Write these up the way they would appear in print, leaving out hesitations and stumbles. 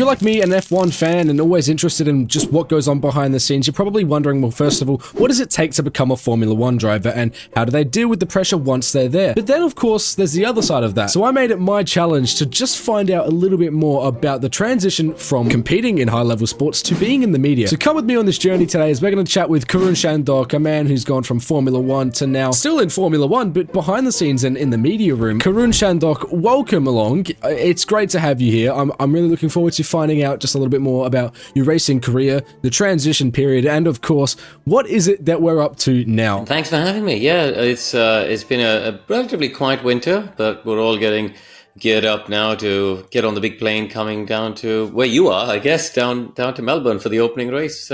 you're like me, an F1 fan, and always interested in just what goes on behind the scenes, you're probably wondering, well, first of all, what does it take to become a Formula One driver, and how do they deal with the pressure once they're there? But then, of course, there's the other side of that. So I made it my challenge to just find out a little bit more about the transition from competing in high-level sports to being in the media. So come with me on this journey today as we're going to chat with Karun Chandhok, a man who's gone from Formula One to now still in Formula One, but behind the scenes and in the media room. Karun Chandhok, welcome along. It's great to have you here. I'm really looking forward to finding out just a little bit more about your racing career, the transition period, and of course, what is it that we're up to now? Thanks for having me. Yeah, it's been a relatively quiet winter, but we're all getting geared up now to get on the big plane coming down to where you are, I guess, down to Melbourne for the opening race.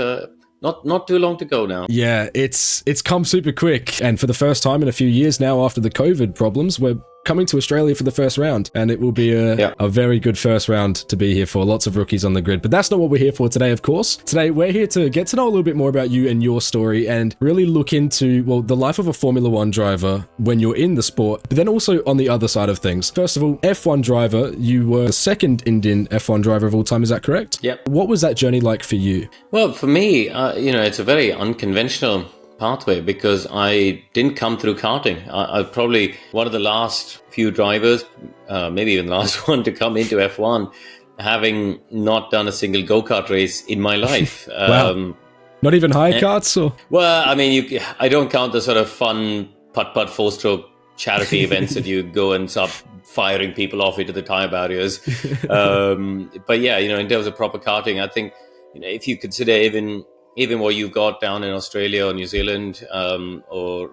Not too long to go now. Yeah, it's come super quick, and for the first time in a few years now after the COVID problems, we're coming to Australia for the first round, and it will be a very good first round to be here for. Lots of rookies on the grid, but that's not what we're here for today, of course. Today, we're here to get to know a little bit more about you and your story and really look into, well, the life of a Formula One driver when you're in the sport, but then also on the other side of things. First of all, F1 driver, you were the second Indian F1 driver of all time, is that correct? Yep. What was that journey like for you? Well, for me, it's a very unconventional pathway because I didn't come through karting. I'm probably one of the last few drivers, maybe even the last one to come into F1, having not done a single go-kart race in my life. Wow. Not even high karts? Or? Well, I mean, I don't count the sort of fun putt-putt four-stroke charity events that you go and start firing people off into the tire barriers. But yeah, in terms of proper karting, I think, if you consider even what you've got down in Australia or New Zealand, or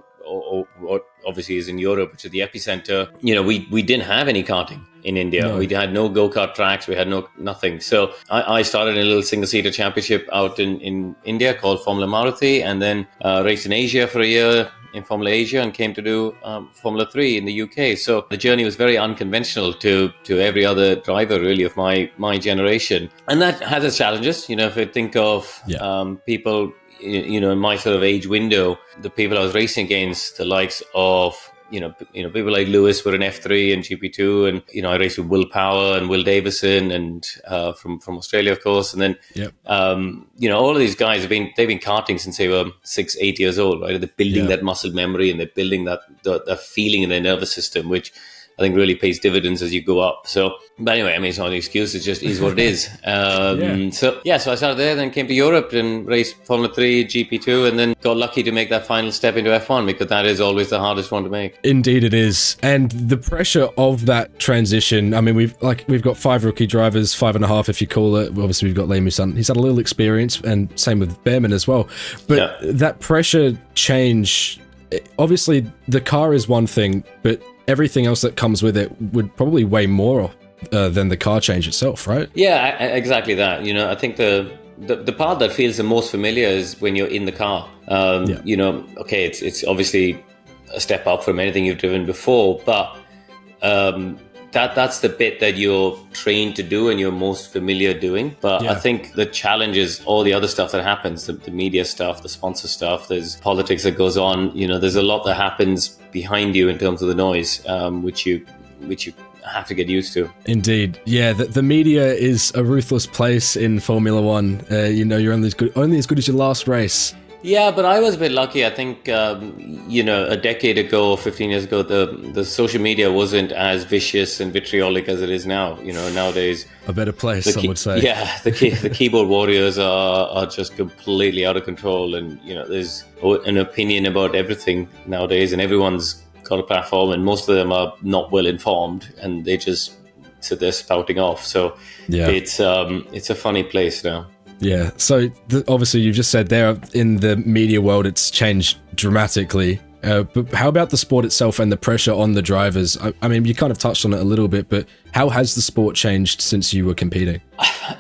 what obviously is in Europe, which is the epicenter, we didn't have any karting in India. No. We had no go-kart tracks. We had nothing. So I started in a little single-seater championship out in India called Formula Maruti, and then raced in Asia for a year in Formula Asia and came to do Formula 3 in the UK. So the journey was very unconventional to every other driver really of my generation. And that has its challenges. If I think of people, in my sort of age window, the people I was racing against, the likes of, people like Lewis were in F3 and GP2, and, I raced with Will Power and Will Davison and from Australia, of course. And then, all of these guys they've been karting since they were 6-8 years old, right? They're building that muscle memory and they're building that feeling in their nervous system, which I think really pays dividends as you go up. So, but anyway, I mean, it's not an excuse. It just is what it is. So I started there, then came to Europe and raced Formula 3, GP2, and then got lucky to make that final step into F1 because that is always the hardest one to make. Indeed it is. And the pressure of that transition, I mean, we've got 5 rookie drivers, 5.5 if you call it. Obviously, we've got Liam, who's had a little experience, and same with Behrman as well. But that pressure change, obviously, the car is one thing, but everything else that comes with it would probably weigh more than the car change itself, right? Yeah, exactly that. I think the part that feels the most familiar is when you're in the car. Okay, it's obviously a step up from anything you've driven before, but that's the bit that you're trained to do and you're most familiar doing. But I think the challenge is all the other stuff that happens, the media stuff, the sponsor stuff, there's politics that goes on. There's a lot that happens behind you in terms of the noise, which you have to get used to. Indeed. Yeah, the media is a ruthless place in Formula One. You're only as good as your last race. Yeah, but I was a bit lucky. I think, a decade ago, 15 years ago, the social media wasn't as vicious and vitriolic as it is now. Nowadays... A better place, some would say. Yeah, the keyboard warriors are just completely out of control. And, there's an opinion about everything nowadays, and everyone's got a platform, and most of them are not well informed, and they just sit there spouting off. So it's a funny place now. Yeah, so obviously you've just said there in the media world it's changed dramatically, but how about the sport itself and the pressure on the drivers? I mean, you kind of touched on it a little bit, but how has the sport changed since you were competing?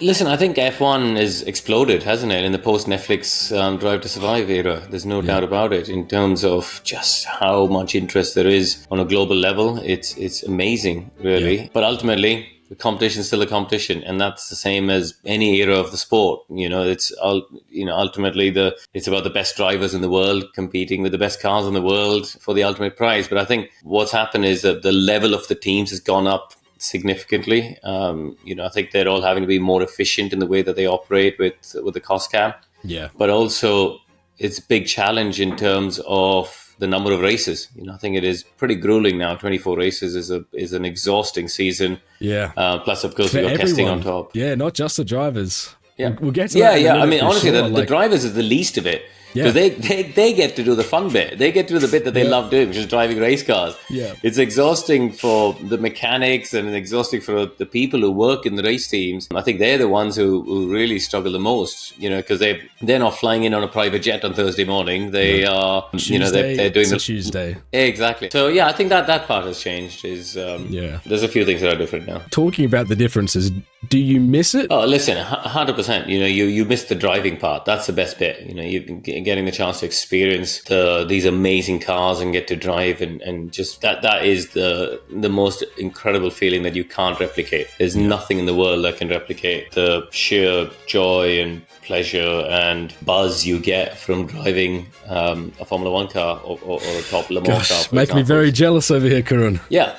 Listen, I think F1 has exploded, hasn't it, in the post-Netflix Drive to Survive era. There's no doubt about it in terms of just how much interest there is on a global level. It's amazing, really. But ultimately, the competition is still a competition, and that's the same as any era of the sport. It's ultimately it's about the best drivers in the world competing with the best cars in the world for the ultimate prize. But I think what's happened is that the level of the teams has gone up significantly. I think they're all having to be more efficient in the way that they operate with the cost cap. Yeah. But also, it's a big challenge in terms of the number of races. I think it is pretty grueling now. 24 races is an exhausting season. Yeah. Plus, of course, For we've got testing on everyone. top. Yeah, not just the drivers. Yeah, we'll get to that in a minute, I mean, for honestly, sure. the drivers is the least of it. Yeah. Because they get to do the fun bit. They get to do the bit that they love doing, which is driving race cars. Yeah. It's exhausting for the mechanics and exhausting for the people who work in the race teams. I think they're the ones who really struggle the most, because they're not flying in on a private jet on Thursday morning. They are, Tuesday, they're doing it's a Tuesday. Exactly. So, yeah, I think that part has changed. There's a few things that are different now. Talking about the differences, do you miss it? Oh, listen, 100%. You miss the driving part. That's the best bit. You getting the chance to experience these amazing cars and get to drive and just that is the most incredible feeling that you can't replicate. There's nothing in the world that can replicate the sheer joy and pleasure and buzz you get from driving a Formula One car or a top Le Mans car. Make me very jealous over here, Karun. Yeah.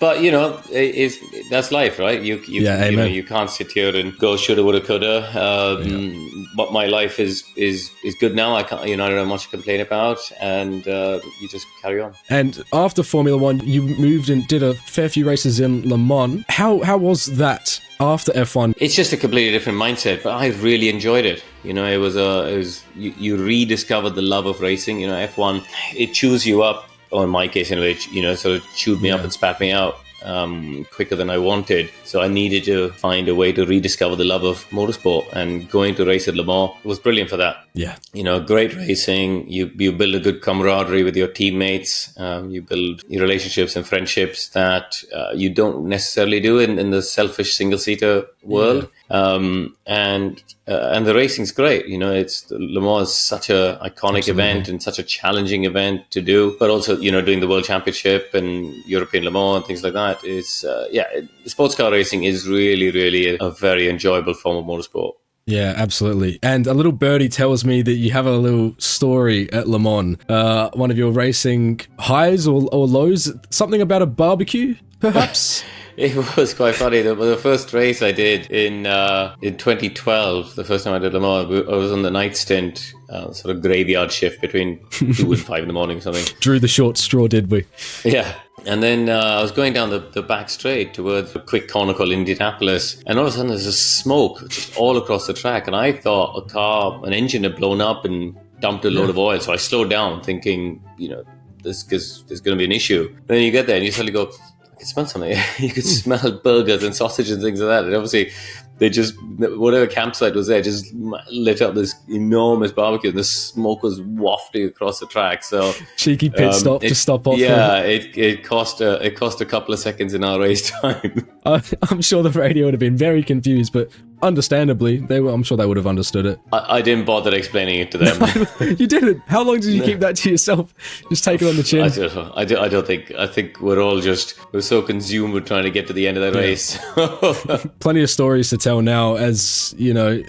But that's life, right? You can't sit here and go shoulda, woulda, coulda. But my life is good now. I can't, I don't have much to complain about, and you just carry on. And after Formula One, you moved and did a fair few races in Le Mans. How was that after F1? It's just a completely different mindset, but I really enjoyed it. It was you rediscovered the love of racing. F1, it chews you up. Or in my case, anyway, sort of chewed me up and spat me out quicker than I wanted. So I needed to find a way to rediscover the love of motorsport, and going to race at Le Mans was brilliant for that. Yeah. Great racing. You build a good camaraderie with your teammates. You build relationships and friendships that you don't necessarily do in the selfish single-seater world. And the racing's great. It's Le Mans is such a iconic event and such a challenging event to do, but also doing the World Championship and European Le Mans and things like that is sports car racing is really, really a very enjoyable form of motorsport. Yeah, absolutely. And a little birdie tells me that you have a little story at Le Mans. One of your racing highs or lows, something about a barbecue, perhaps? It was quite funny. The first race I did in 2012, the first time I did Le Mans, I was on the night stint, sort of graveyard shift between 2 and 5 in the morning or something. Drew the short straw, did we? Yeah. And then I was going down the back straight towards a quick corner called Indianapolis, and all of a sudden there's a smoke just all across the track, and I thought an engine had blown up and dumped a load of oil. So I slowed down thinking, there's going to be an issue. Then you get there and you suddenly go, I can smell something. You could smell burgers and sausage and things like that. And obviously, whatever campsite was there just lit up this enormous barbecue, and the smoke was wafting across the track. So cheeky pit stop to stop off. Yeah, it cost a couple of seconds in our race time. I'm sure the radio would have been very confused, but understandably, I'm sure they would have understood it. I didn't bother explaining it to them. You didn't? How long did you keep that to yourself? Just take it on the chin? I don't think. I think we're so consumed with trying to get to the end of that race. Plenty of stories to tell now, as your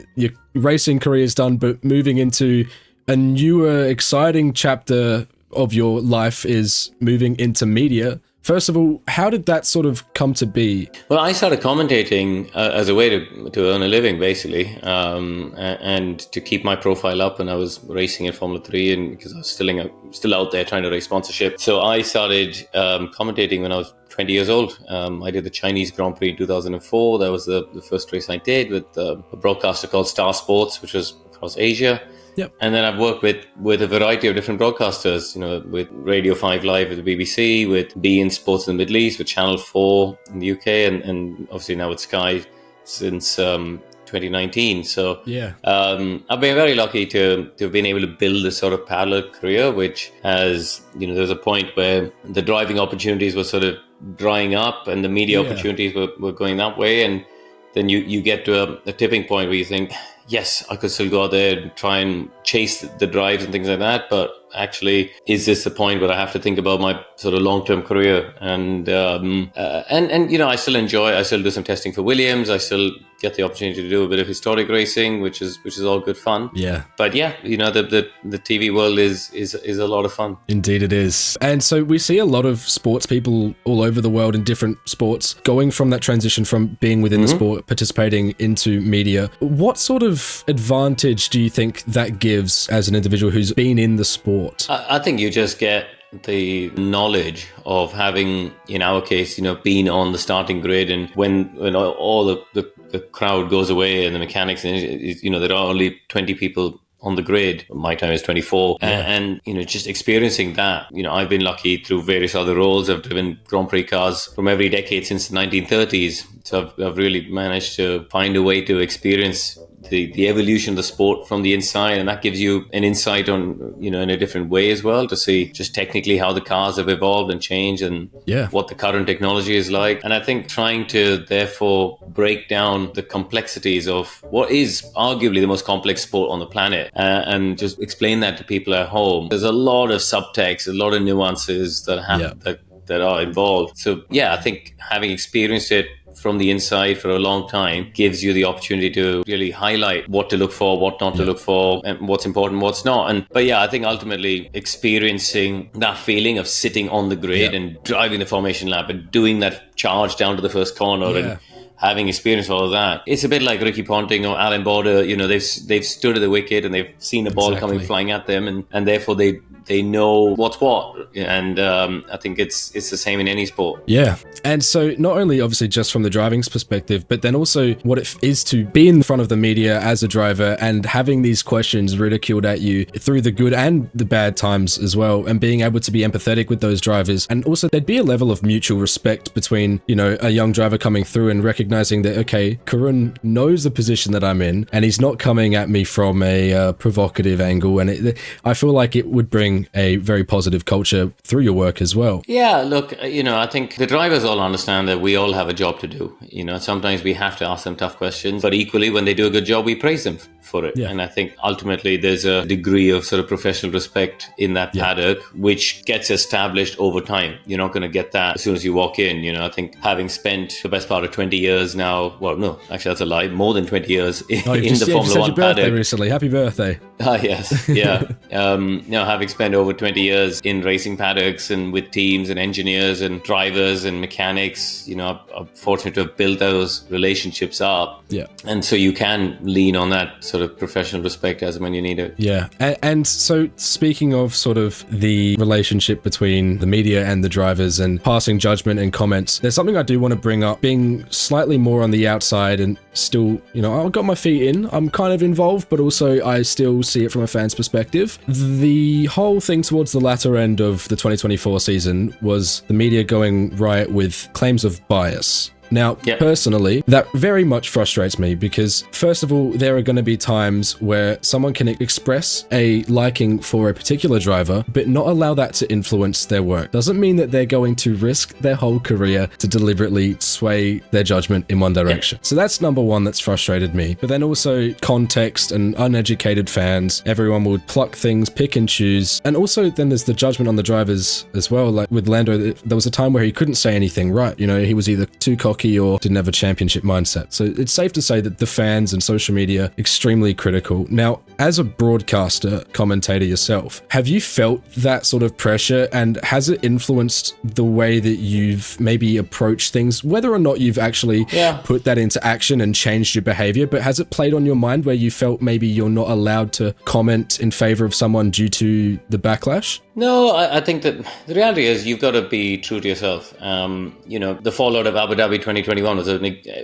racing career is done, but moving into a newer, exciting chapter of your life is moving into media. First of all, how did that sort of come to be? Well, I started commentating as a way to earn a living, basically, and to keep my profile up. And I was racing in Formula 3, and because I was still out there trying to raise sponsorship. So I started commentating when I was 20 years old. I did the Chinese Grand Prix in 2004. That was the first race I did with a broadcaster called Star Sports, which was across Asia. Yep. And then I've worked with a variety of different broadcasters, with Radio 5 Live at the BBC, with beIN Sports in the Middle East, with Channel 4 in the UK, and obviously now with Sky since 2019. So yeah, I've been very lucky to have been able to build this sort of parallel career, which has, there's a point where the driving opportunities were sort of drying up and the media opportunities were going that way. And then you get to a tipping point where you think, yes, I could still go out there and try and chase the drives and things like that. But actually, is this the point where I have to think about my sort of long-term career? And I still do some testing for Williams. I still get the opportunity to do a bit of historic racing, which is all good fun. Yeah. But yeah, the TV world is a lot of fun. Indeed it is. And so we see a lot of sports people all over the world in different sports going from that transition from being within the sport, participating into media. What sort of advantage do you think that gives as an individual who's been in the sport? I think you just get the knowledge of having, in our case, been on the starting grid, and when all the crowd goes away and the mechanics, and there are only 20 people on the grid. My time is 24. Yeah. And just experiencing that, I've been lucky through various other roles. I've driven Grand Prix cars from every decade since the 1930s. So I've really managed to find a way to experience the evolution of the sport from the inside, and that gives you an insight on, in a different way as well, to see just technically how the cars have evolved and changed, and what the current technology is like. And I think trying to therefore break down the complexities of what is arguably the most complex sport on the planet, and just explain that to people at home. There's a lot of subtext, a lot of nuances that that are involved. So I think having experienced it from the inside for a long time gives you the opportunity to really highlight what to look for, what not to look for, and what's important, what's not. But I think ultimately experiencing that feeling of sitting on the grid and driving the formation lap and doing that charge down to the first corner and having experienced all of that, it's a bit like Ricky Ponting or Alan Border. They've stood at the wicket and they've seen the ball coming flying at them, and therefore they know what's what. And I think it's the same in any sport. Yeah. And so not only obviously just from the driving's perspective, but then also what it is to be in front of the media as a driver and having these questions ridiculed at you through the good and the bad times as well, and being able to be empathetic with those drivers. And also there'd be a level of mutual respect between, a young driver coming through and recognizing that, okay, Karun knows the position that I'm in and he's not coming at me from a provocative angle. And I feel like it would bring a very positive culture through your work as well. Yeah, look, I think the drivers all understand that we all have a job to do. Sometimes we have to ask them tough questions, but equally when they do a good job, we praise them for it. Yeah. And I think ultimately there's a degree of sort of professional respect in that paddock, which gets established over time. You're not going to get that as soon as you walk in. I think having spent the best part of 20 years now, well, no, actually that's a lie, more than 20 years in the Formula One paddock. Recently. Happy birthday. Ah, yes. Yeah. Having spent over 20 years in racing paddocks and with teams and engineers and drivers and mechanics, I'm fortunate to have built those relationships up. Yeah. And so you can lean on that sort of professional respect as and when you need it. Yeah. And so speaking of sort of the relationship between the media and the drivers and passing judgment and comments, there's something I do want to bring up, being slightly more on the outside and still, I've got my feet in, I'm kind of involved, but also I still see it from a fan's perspective. The whole thing towards the latter end of the 2024 season was the media going riot with claims of bias. Now, personally, that very much frustrates me because, first of all, there are going to be times where someone can express a liking for a particular driver, but not allow that to influence their work. Doesn't mean that they're going to risk their whole career to deliberately sway their judgment in one direction. So that's number one that's frustrated me. But then also context and uneducated fans, everyone would pluck things, pick and choose. And also then there's the judgment on the drivers as well. Like with Lando, there was a time where he couldn't say anything right. He was either too cocky or didn't have a championship mindset. So it's safe to say that the fans and social media extremely critical. Now, as a broadcaster, commentator yourself, have you felt that sort of pressure, and has it influenced the way that you've maybe approached things, whether or not you've actually put that into action and changed your behavior, but has it played on your mind where you felt maybe you're not allowed to comment in favor of someone due to the backlash? No, I think that the reality is you've got to be true to yourself. The fallout of Abu Dhabi 2021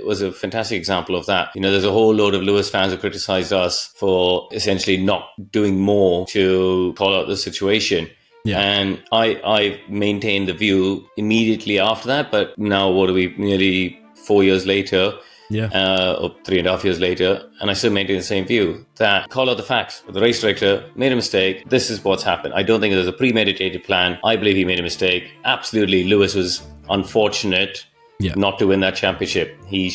was a fantastic example of that. There's a whole load of Lewis fans who criticized us for essentially not doing more to call out the situation. Yeah. And I maintained the view immediately after that, but now what are we, nearly 4 years later? Or 3.5 years later, and I still maintain the same view that call out the facts. The race director made a mistake. This is what's happened. I don't think there's a premeditated plan. I believe he made a mistake. Absolutely, Lewis was unfortunate not to win that championship. He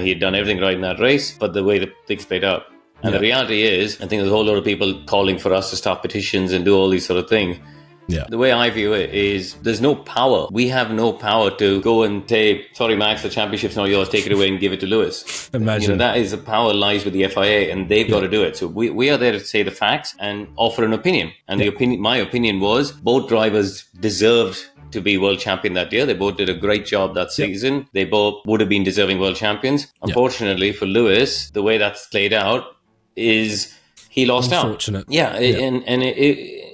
had done everything right in that race, but the way the things played out. And the reality is, I think there's a whole lot of people calling for us to start petitions and do all these sort of things. Yeah. The way I view it is there's no power. We have no power to go and say, sorry, Max, the championship's not yours. Take it away and give it to Lewis. Imagine. That is the power lies with the FIA, and they've got to do it. So we are there to say the facts and offer an opinion. And my opinion was both drivers deserved to be world champion that year. They both did a great job that season. They both would have been deserving world champions. Unfortunately for Lewis, the way that's played out is he lost out. Unfortunate.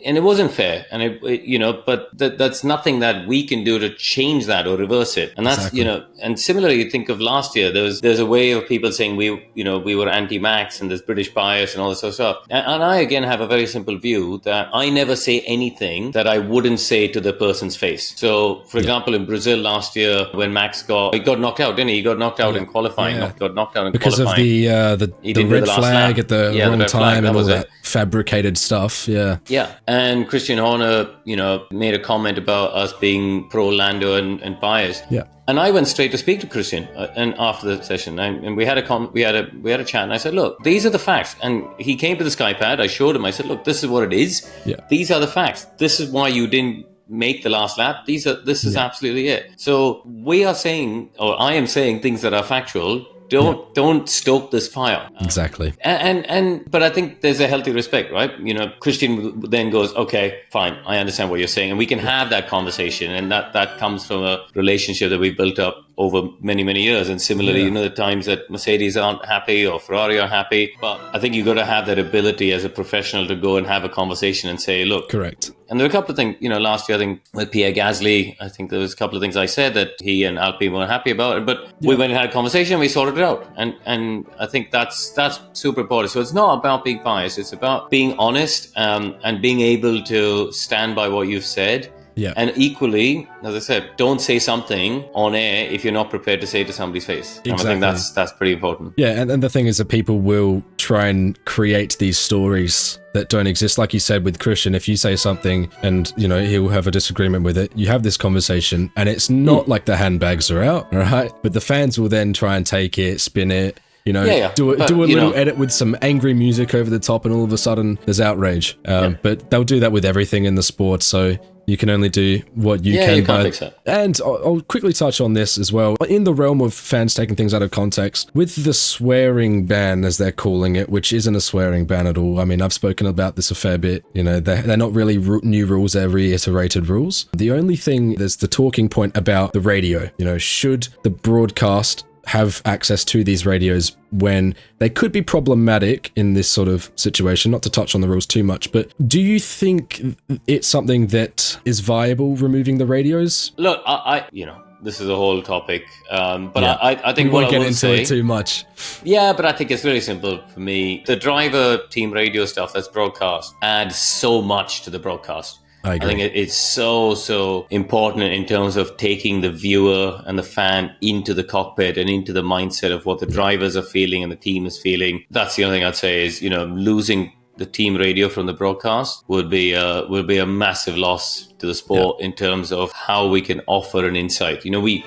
And it wasn't fair, and but that's nothing that we can do to change that or reverse it. And that's and similarly, you think of last year. There's a way of people saying we were anti-Max and there's British bias and all this sort of stuff. And I again have a very simple view that I never say anything that I wouldn't say to the person's face. So, for example, in Brazil last year, when Max got knocked out, didn't he? He got knocked out in qualifying. Got knocked out in because qualifying of the red flag at the wrong time and all that fabricated stuff. Yeah. And Christian Horner, made a comment about us being pro-Lando and biased. Yeah. And I went straight to speak to Christian and after the session, and we had a chat. And I said, "Look, these are the facts." And he came to the SkyPad. I showed him. I said, "Look, this is what it is. Yeah. These are the facts. This is why you didn't make the last lap. This is absolutely it." So we are saying, or I am saying, things that are factual. Don't stoke this fire. Exactly. But I think there's a healthy respect, right? Christian then goes, okay, fine, I understand what you're saying, and we can have that conversation, and that comes from a relationship that we built up over many, many years. And similarly, the times that Mercedes aren't happy or Ferrari are happy, but I think you've got to have that ability as a professional to go and have a conversation and say, look. Correct. And there were a couple of things, last year, I think with Pierre Gasly, I think there was a couple of things I said that he and Alpine weren't happy about, but we went and had a conversation and we sorted it out. And I think that's super important. So it's not about being biased. It's about being honest and being able to stand by what you've said. Yeah. And equally, as I said, don't say something on air if you're not prepared to say it to somebody's face. Exactly. And I think that's pretty important. Yeah, and the thing is that people will try and create these stories that don't exist. Like you said with Christian, if you say something and, he'll have a disagreement with it, you have this conversation and it's not like the handbags are out, all right? But the fans will then try and take it, spin it, do a little edit with some angry music over the top, and all of a sudden there's outrage. But they'll do that with everything in the sport, so you can only do what you can. You can't fix it. And I'll quickly touch on this as well. In the realm of fans taking things out of context, with the swearing ban, as they're calling it, which isn't a swearing ban at all. I mean, I've spoken about this a fair bit. They're not really new rules, they're reiterated rules. The only thing, there's the talking point about the radio. Should the broadcast have access to these radios when they could be problematic in this sort of situation? Not to touch on the rules too much, but do you think it's something that is viable, removing the radios? Look, I this is a whole topic, but I think we won't get into it too much. Yeah, but I think it's really simple for me. The driver team radio stuff that's broadcast adds so much to the broadcast. I think it's so important in terms of taking the viewer and the fan into the cockpit and into the mindset of what the drivers are feeling and the team is feeling. That's the only thing I'd say is, losing the team radio from the broadcast would be a massive loss to the sport in terms of how we can offer an insight.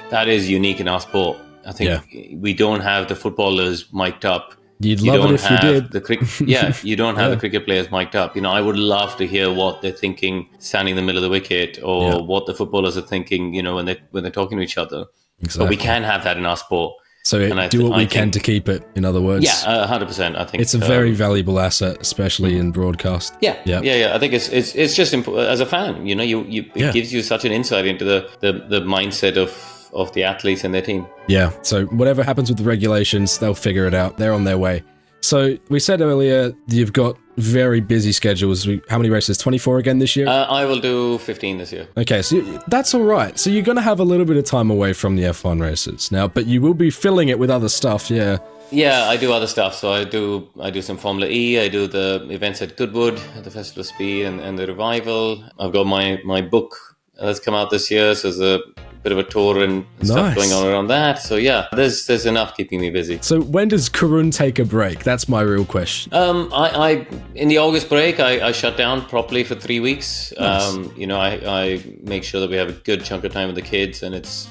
That is unique in our sport. I think we don't have the footballers mic'd up. You'd love it if you did. You don't have the cricket players mic'd up. I would love to hear what they're thinking standing in the middle of the wicket, or what the footballers are thinking, when they're talking to each other. Exactly. But we can have that in our sport. So do what we can to keep it, in other words. Yeah, 100%. I think it's a very valuable asset, especially in broadcast. Yeah. I think it's just as a fan, it gives you such an insight into the mindset of the athletes and their team. Yeah, so whatever happens with the regulations, they'll figure it out. They're on their way. So we said earlier, you've got very busy schedules. How many races? 24 again this year? I will do 15 this year. Okay, so that's all right. So you're going to have a little bit of time away from the F1 races now, but you will be filling it with other stuff, yeah. Yeah, I do other stuff. So I do some Formula E. I do the events at Goodwood, the Festival of Speed and the Revival. I've got my book that's come out this year, so there's a bit of a tour and stuff going on around that. So yeah, there's enough keeping me busy. So when does Karun take a break? That's my real question. I in the August break, I shut down properly for 3 weeks. Nice. I make sure that we have a good chunk of time with the kids, and it's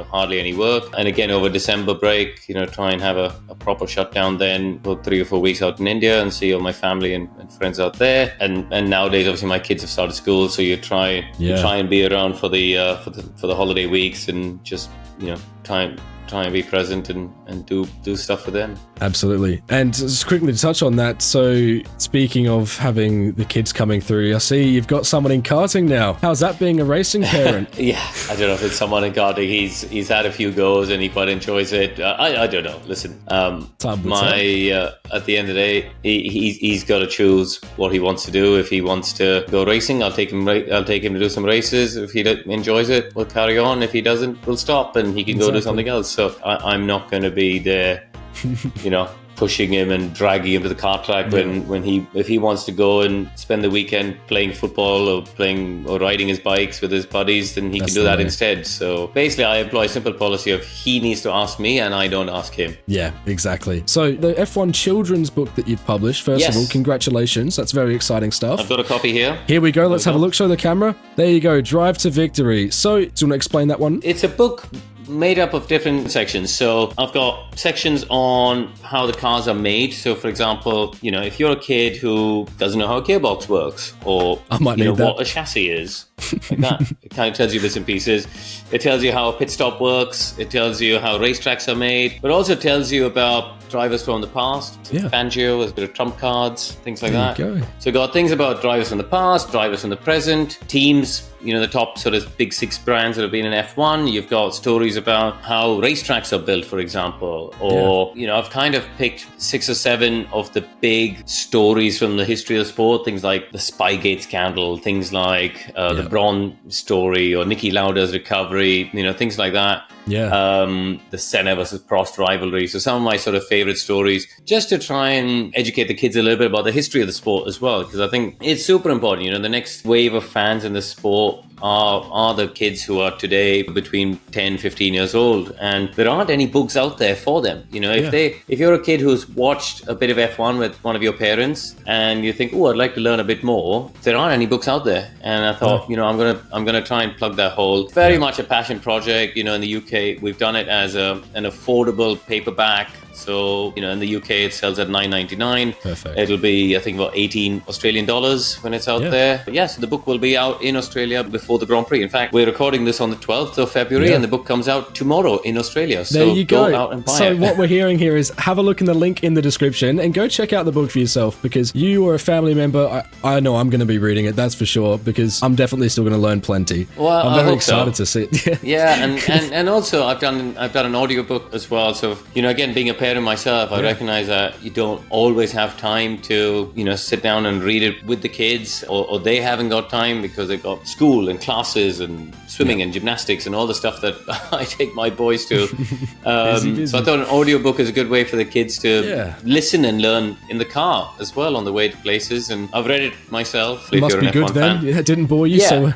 hardly any work. And again, over December break, try and have a proper shutdown then, go 3 or 4 weeks out in India and see all my family and friends out there. And nowadays, obviously, my kids have started school, so you try and be around for the holiday weeks and just try and be present and do stuff for them. Absolutely. And just quickly to touch on that, so speaking of having the kids coming through, I see you've got someone in karting now. How's that being a racing parent? Yeah, I don't know if it's someone in karting. He's had a few goes and he quite enjoys it. I don't know. Listen, at the end of the day, he's got to choose what he wants to do. If he wants to go racing, I'll take him to do some races. If he enjoys it, we'll carry on. If he doesn't, we'll stop and he can go do something else. So I'm not going to be there, pushing him and dragging him to the kart track if he wants to go and spend the weekend playing football or riding his bikes with his buddies, then he can do that instead. So basically, I employ a simple policy of he needs to ask me and I don't ask him. Yeah, exactly. So the F1 children's book that you've published, first of all, congratulations. That's very exciting stuff. I've got a copy here. Here we go. Let's have a look. Show the camera. There you go. Drive to Victory. So do you want to explain that one? It's a book made up of different sections. So I've got sections on how the cars are made. So for example, if you're a kid who doesn't know how a gearbox works or what a chassis is, like that, it kind of tells you bits and pieces. It tells you how a pit stop works. It tells you how racetracks are made, but also tells you about drivers from the past. Fangio, there's a bit of trump cards, things like that. So got things about drivers from the past, drivers from the present, teams, the top sort of big 6 brands that have been in F1. You've got stories about how racetracks are built, for example, or I've kind of picked 6 or 7 of the big stories from the history of the sport, things like the Spygate scandal, things like the Braun story or Niki Lauda's recovery, things like that. The Senna versus Prost rivalry. So some of my sort of favorite stories, just to try and educate the kids a little bit about the history of the sport as well, because I think it's super important. The next wave of fans in the sport are the kids who are today between 10, 15 years old, and there aren't any books out there for them. If you're a kid who's watched a bit of F1 with one of your parents and you think, I'd like to learn a bit more, there aren't any books out there. And I thought, I'm gonna try and plug that hole. Very much a passion project. In the UK, we've done it as an affordable paperback. So, in the UK, it sells at $9.99. Perfect. It'll be, I think, about 18 Australian dollars when it's out there. But so the book will be out in Australia before the Grand Prix. In fact, we're recording this on the 12th of February, and the book comes out tomorrow in Australia. So there you go. Out and buy it. So what we're hearing here is have a look in the link in the description and go check out the book for yourself, because you or a family member, I know I'm going to be reading it, that's for sure, because I'm definitely still going to learn plenty. Well, I'm very excited to see it. and also I've done an audiobook as well. So, again, being a parent myself, I recognize that you don't always have time to, sit down and read it with the kids, or they haven't got time because they've got school and classes and swimming and gymnastics and all the stuff that I take my boys to. Busy. So I thought an audiobook is a good way for the kids to listen and learn in the car as well on the way to places. And I've read it myself. It must be good then. It didn't bore you. So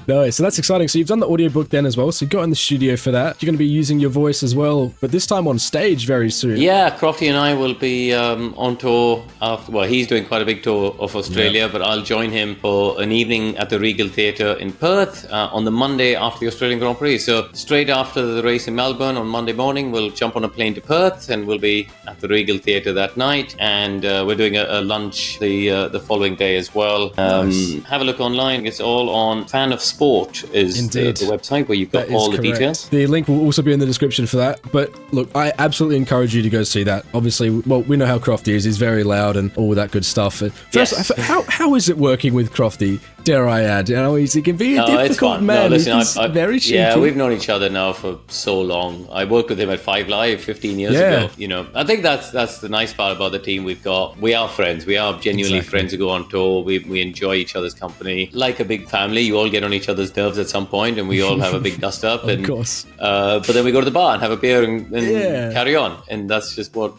No, so that's exciting. So you've done the audiobook then as well. So you got in the studio for that. You're going to be using your voice as well, but this time on stage very soon. CROFTY and I will be on tour after. Well, he's doing quite a big tour of Australia, but I'll join him for an evening at the Regal Theatre in Perth on the Monday after the Australian Grand Prix. So straight after the race in Melbourne on Monday morning, we'll jump on a plane to Perth and we'll be at the Regal Theatre that night. And we're doing a lunch the following day as well. Nice. Have a look online. It's all on Fan of Sport is the website where you've got all the details. The link will also be in the description for that. But look, I absolutely encourage you to go see that. Obviously, well, we know how CROFTY is. He's very loud and all that good stuff. First, how is it working with CROFTY? Dare I add? He can be a difficult man. No, listen, he's very cheeky. Yeah, we've known each other now for so long. I worked with him at 5 Live 15 years ago. I think that's the nice part about the team we've got. We are friends. We are genuinely friends who go on tour. We enjoy each other's company. Like a big family, you all get on each other's nerves at some point, and we all have a big dust up. Of course. But then we go to the bar and have a beer and carry on. And that's just what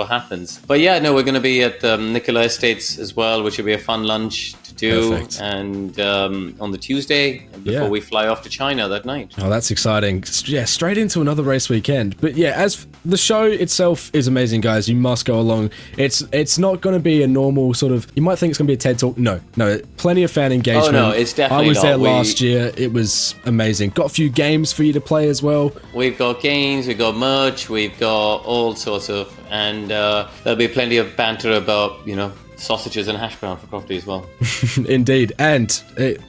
happens. But we're going to be at Nicola Estates as well, which will be a fun lunch do. Perfect. And on the Tuesday, before we fly off to China that night. Oh, that's exciting. Yeah, straight into another race weekend. But yeah, as the show itself is amazing, guys. You must go along. It's not going to be a normal sort of, you might think it's going to be a TED Talk. No, plenty of fan engagement. Oh, no, it's definitely I was not. there last year. It was amazing. Got a few games for you to play as well. We've got games, we've got merch, we've got all sorts of, and there'll be plenty of banter about, sausages and hash brown for CROFTY as well. Indeed. And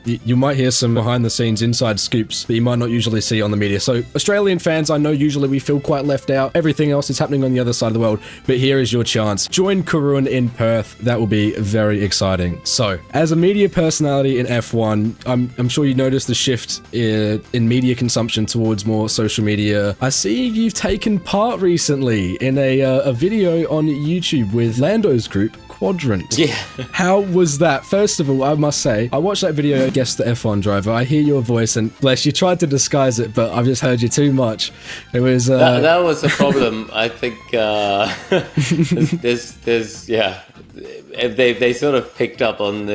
you might hear some behind the scenes inside scoops that you might not usually see on the media. So Australian fans, I know usually we feel quite left out. Everything else is happening on the other side of the world. But here is your chance. Join Karun in Perth. That will be very exciting. So as a media personality in F1, I'm sure you noticed the shift in media consumption towards more social media. I see you've taken part recently in a video on YouTube with Lando's group, Quadrant. Yeah. How was that? First of all, I must say, I watched that video, Guess the F1 Driver. I hear your voice, and bless, you tried to disguise it, but I've just heard you too much. It was... That was the problem. I think they sort of picked up on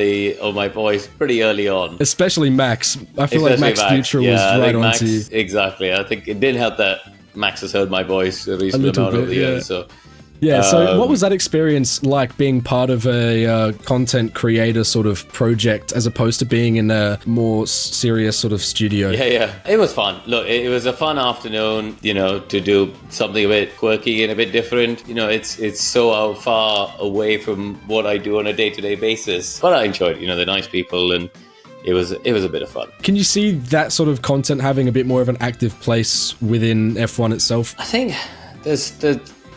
my voice pretty early on. Especially Max. I feel like Max Future was right on to you. Exactly. I think it didn't help that Max has heard my voice a reasonable amount over the years, so... Yeah, so what was that experience like, being part of a content creator sort of project as opposed to being in a more serious sort of studio? Yeah. It was fun. Look, it was a fun afternoon, to do something a bit quirky and a bit different. It's so far away from what I do on a day-to-day basis. But I enjoyed it. They're nice people, and it was a bit of fun. Can you see that sort of content having a bit more of an active place within F1 itself? I think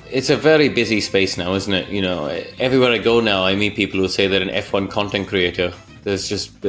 it's a very busy space now, isn't it? Everywhere I go now, I meet people who say they're an F1 content creator. There's just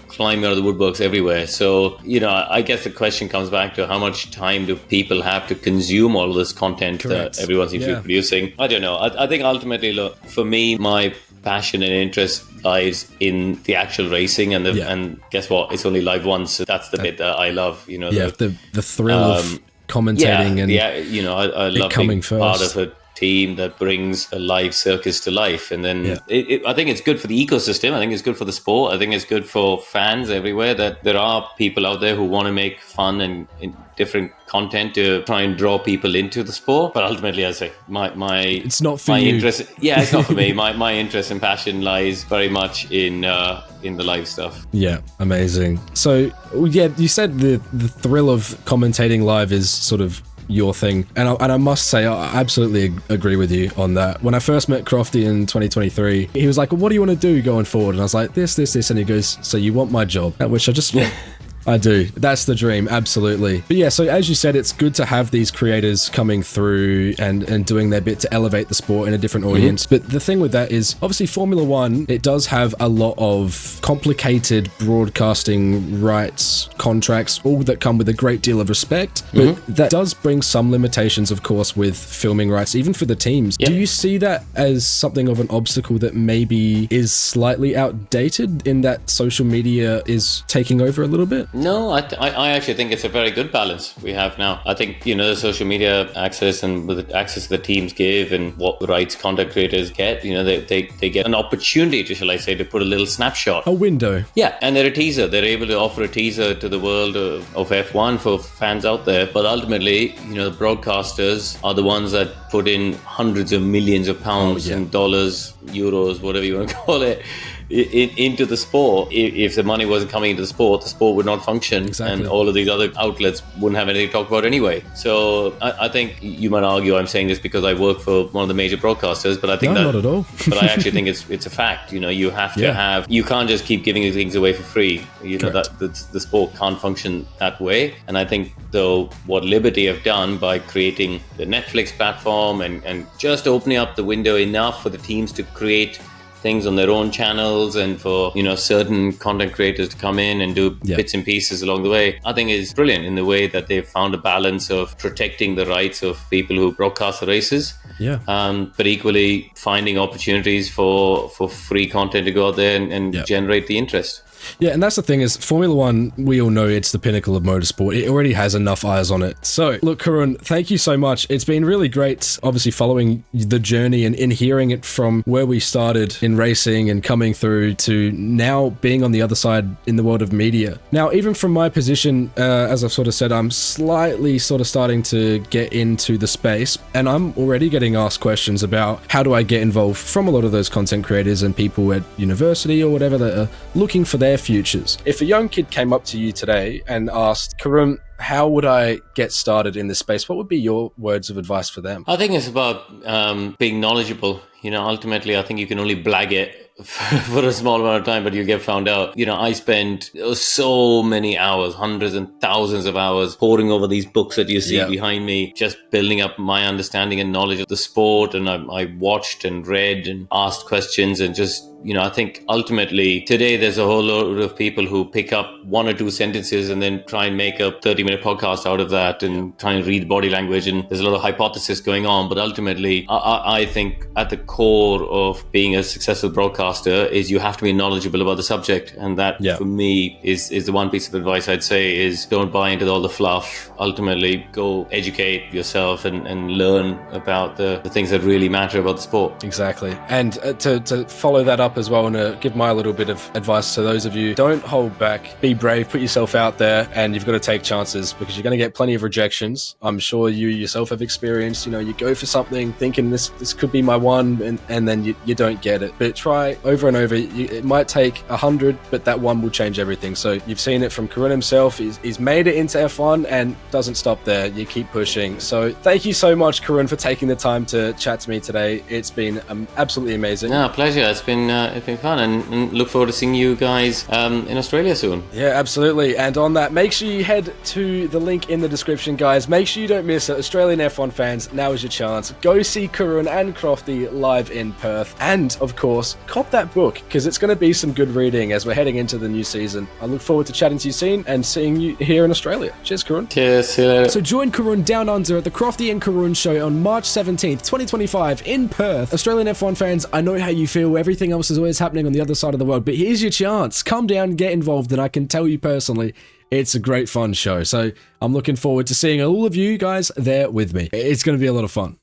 climbing out of the woodworks everywhere. So, I guess the question comes back to how much time do people have to consume all of this content that everyone seems to be producing? I don't know. I think ultimately, look, for me, my passion and interest lies in the actual racing, and guess what? It's only live once. So that's the bit that I love. The thrill of commentating I love being part of a team that brings a live circus to life. And then I think it's good for the ecosystem. I think it's good for the sport. I think it's good for fans everywhere that there are people out there who want to make fun and different content to try and draw people into the sport. But ultimately, I say my it's not for my you. Interest. Yeah, it's not for me. My interest and passion lies very much in the live stuff. Yeah, amazing. So you said the thrill of commentating live is sort of your thing, and I must say I absolutely agree with you on that. When I first met CROFTY in 2023, he was like, well, what do you want to do going forward? And I was like, this, and he goes, so you want my job? At which I just I do. That's the dream, absolutely. But yeah, so as you said, it's good to have these creators coming through and doing their bit to elevate the sport in a different audience. But the thing with that is, obviously Formula One, it does have a lot of complicated broadcasting rights, contracts, all that come with a great deal of respect. But that does bring some limitations, of course, with filming rights, even for the teams. Do you see that as something of an obstacle that maybe is slightly outdated in that social media is taking over a little bit? No, I actually think it's a very good balance we have now. I think, the social media access and with the access the teams give and what rights content creators get, they get an opportunity to, shall I say, to put a little snapshot. A window. Yeah, and they're a teaser. They're able to offer a teaser to the world of F1 for fans out there. But ultimately, the broadcasters are the ones that put in hundreds of millions of pounds and dollars, euros, whatever you want to call it, into the sport. If the money wasn't coming into the sport would not function. Exactly. And all of these other outlets wouldn't have anything to talk about anyway. So I think you might argue I'm saying this because I work for one of the major broadcasters, but I think not at all. But I actually think it's a fact. You have to have, you can't just keep giving things away for free. That the sport can't function that way. And I think though what Liberty have done by creating the Netflix platform and just opening up the window enough for the teams to create things on their own channels and for certain content creators to come in and do bits and pieces along the way, I think is brilliant in the way that they've found a balance of protecting the rights of people who broadcast the races, but equally finding opportunities for free content to go out there and generate the interest. Yeah, and that's the thing is, Formula One, we all know it's the pinnacle of motorsport. It already has enough eyes on it. So, look, Karun, thank you so much. It's been really great, obviously, following the journey and in hearing it from where we started in racing and coming through to now being on the other side in the world of media. Now, even from my position, as I've sort of said, I'm slightly sort of starting to get into the space, and I'm already getting asked questions about how do I get involved from a lot of those content creators and people at university or whatever that are looking for their futures. If a young kid came up to you today and asked, Karun, how would I get started in this space? What would be your words of advice for them? I think it's about being knowledgeable. Ultimately, I think you can only blag it for a small amount of time, but you get found out. I spent so many hours, hundreds and thousands of hours, poring over these books that you see behind me, just building up my understanding and knowledge of the sport. And I watched and read and asked questions and just, I think ultimately today there's a whole lot of people who pick up one or two sentences and then try and make a 30-minute podcast out of that and try and read body language. And there's a lot of hypothesis going on. But ultimately, I think at the core of being a successful broadcaster is you have to be knowledgeable about the subject. And that for me is the one piece of advice I'd say is don't buy into all the fluff. Ultimately, go educate yourself and learn about the things that really matter about the sport. Exactly. And to follow that up as well, and to give my little bit of advice to those of you, don't hold back, be brave, put yourself out there, and you've got to take chances because you're going to get plenty of rejections. I'm sure you yourself have experienced, you go for something thinking this could be my one, and then you don't get it. But try over and over. It might take 100, but that one will change everything. So you've seen it from Karun himself. He's made it into F1 and doesn't stop there. You keep pushing. So thank you so much, Karun, for taking the time to chat to me today. It's been absolutely amazing. No, pleasure. It's been fun, and look forward to seeing you guys in Australia soon. Yeah, absolutely. And on that, make sure you head to the link in the description, guys. Make sure you don't miss it. Australian F1 fans, now is your chance. Go see Karun and CROFTY live in Perth. And, of course, cop that book, because it's going to be some good reading as we're heading into the new season. I look forward to chatting to you soon and seeing you here in Australia. Cheers, Karun. Cheers. See you later. So join Karun down under at the CROFTY and Karun show on March 17th, 2025 in Perth. Australian F1 fans, I know how you feel. Everything else is always happening on the other side of the world, but here's your chance. Come down, get involved, and I can tell you personally, it's a great fun show. So I'm looking forward to seeing all of you guys there with me. It's going to be a lot of fun.